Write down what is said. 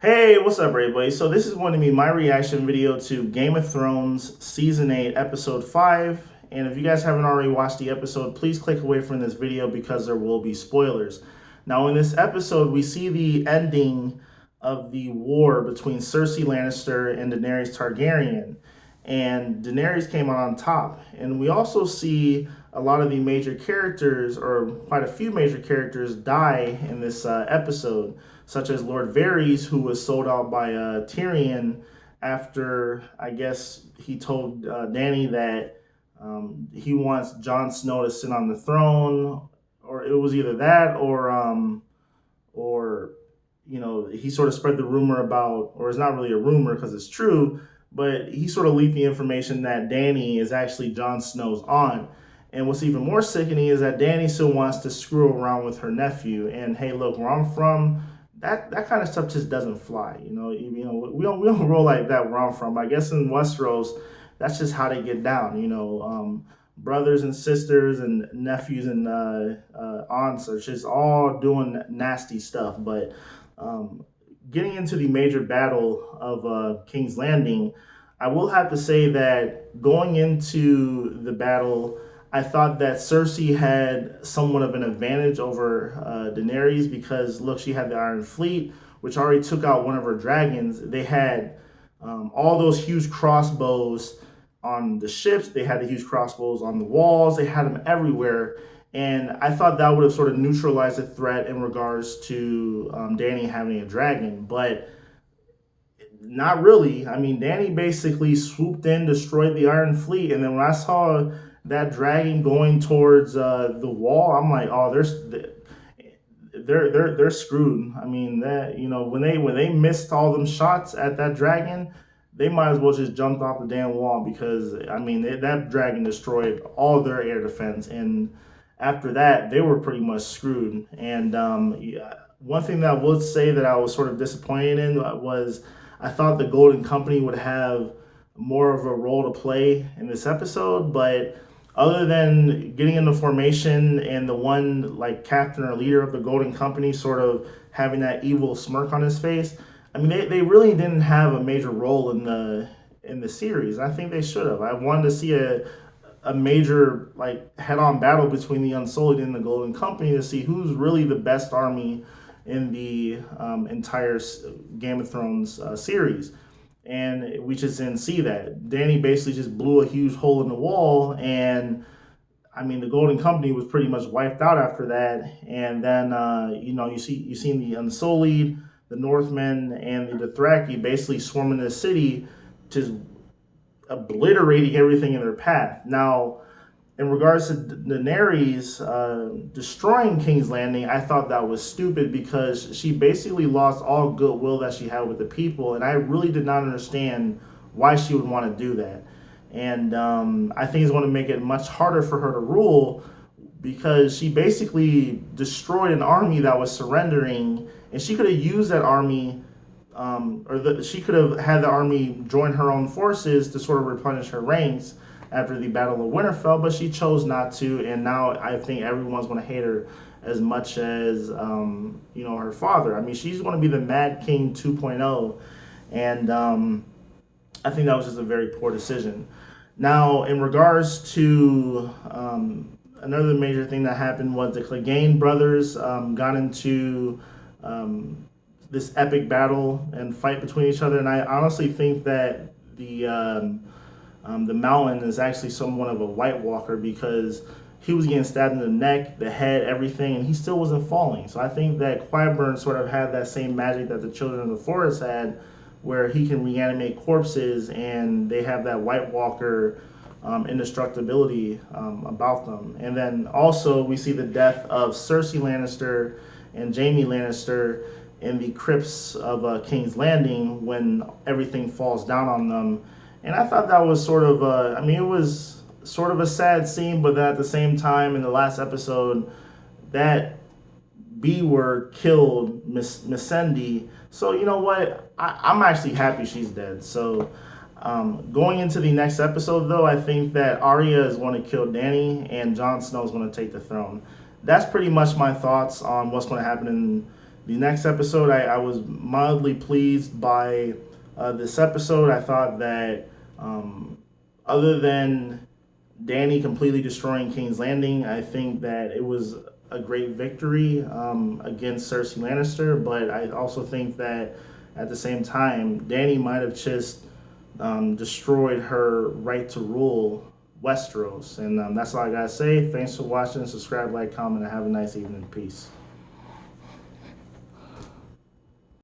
Hey, what's up, everybody? So this is going to be my reaction video to Game of Thrones Season 8, Episode 5. And if you guys haven't already watched the episode, please click away from this video because there will be spoilers. Now, in this episode, we see the ending of the war between Cersei Lannister and Daenerys Targaryen. And Daenerys came out on top. And we also see a lot of the major characters, or quite a few major characters, die in this episode, such as Lord Varys, who was sold out by Tyrion after, I guess, he told Dany that he wants Jon Snow to sit on the throne, or it was either that or he sort of spread the rumor about, or it's not really a rumor because it's true, but he sort of leaked the information that Dany is actually Jon Snow's aunt. And what's even more sickening is that Dany still wants to screw around with her nephew. And hey, look, where I'm from, that kind of stuff just doesn't fly. We don't roll like that where I'm from. I guess in Westeros, that's just how they get down. Brothers and sisters and nephews and aunts are just all doing nasty stuff. But getting into the major battle of King's Landing, I will have to say that going into the battle, I thought that Cersei had somewhat of an advantage over Daenerys because, look, she had the Iron Fleet, which already took out one of her dragons. They had all those huge crossbows on the ships. They had the huge crossbows on the walls. They had them everywhere. And I thought that would have sort of neutralized the threat in regards to Dany having a dragon. But not really. I mean, Dany basically swooped in, destroyed the Iron Fleet. And then when I saw that dragon going towards the wall, I'm like, oh, they're screwed. I mean, that when they missed all them shots at that dragon, they might as well just jumped off the damn wall because I mean that dragon destroyed all their air defense, and after that they were pretty much screwed. And yeah, one thing that I would say that I was sort of disappointed in was I thought the Golden Company would have more of a role to play in this episode, but other than getting into formation and the one like captain or leader of the Golden Company sort of having that evil smirk on his face, I mean they really didn't have a major role in the series. I think they should have. I wanted to see a major like head-on battle between the Unsullied and the Golden Company to see who's really the best army in the entire Game of Thrones series. And we just didn't see that. Dany basically just blew a huge hole in the wall, and I mean the Golden Company was pretty much wiped out after that. And then you seen the Unsullied, the Northmen, and the Dothraki basically swarming the city, just obliterating everything in their path. Now, in regards to Daenerys destroying King's Landing, I thought that was stupid because she basically lost all goodwill that she had with the people, and I really did not understand why she would want to do that. And I think it's going to make it much harder for her to rule because she basically destroyed an army that was surrendering, and she could have used that army. She could have had the army join her own forces to sort of replenish her ranks after the Battle of Winterfell, but she chose not to, and now I think everyone's going to hate her as much as her father. I mean, she's going to be the Mad King 2.0, and I think that was just a very poor decision. Now, in regards to another major thing that happened was the Clegane brothers got into this epic battle and fight between each other, and I honestly think that the Mountain is actually somewhat of a White Walker because he was getting stabbed in the neck, the head, everything, and he still wasn't falling. So I think that Qyburn sort of had that same magic that the Children of the Forest had, where he can reanimate corpses, and they have that White Walker indestructibility about them. And then also we see the death of Cersei Lannister and Jaime Lannister in the crypts of King's Landing when everything falls down on them. And I thought that was sort of it was sort of a sad scene, but at the same time, in the last episode, that B word killed Miss Missandei. So you know what? I'm actually happy she's dead. So going into the next episode, though, I think that Arya is going to kill Dany and Jon Snow is going to take the throne. That's pretty much my thoughts on what's going to happen in The next episode, I was mildly pleased by this episode. I thought that other than Danny completely destroying King's Landing, I think that it was a great victory against Cersei Lannister. But I also think that at the same time, Danny might have just destroyed her right to rule Westeros. And that's all I gotta say. Thanks for watching. Subscribe, like, comment, and have a nice evening. Peace.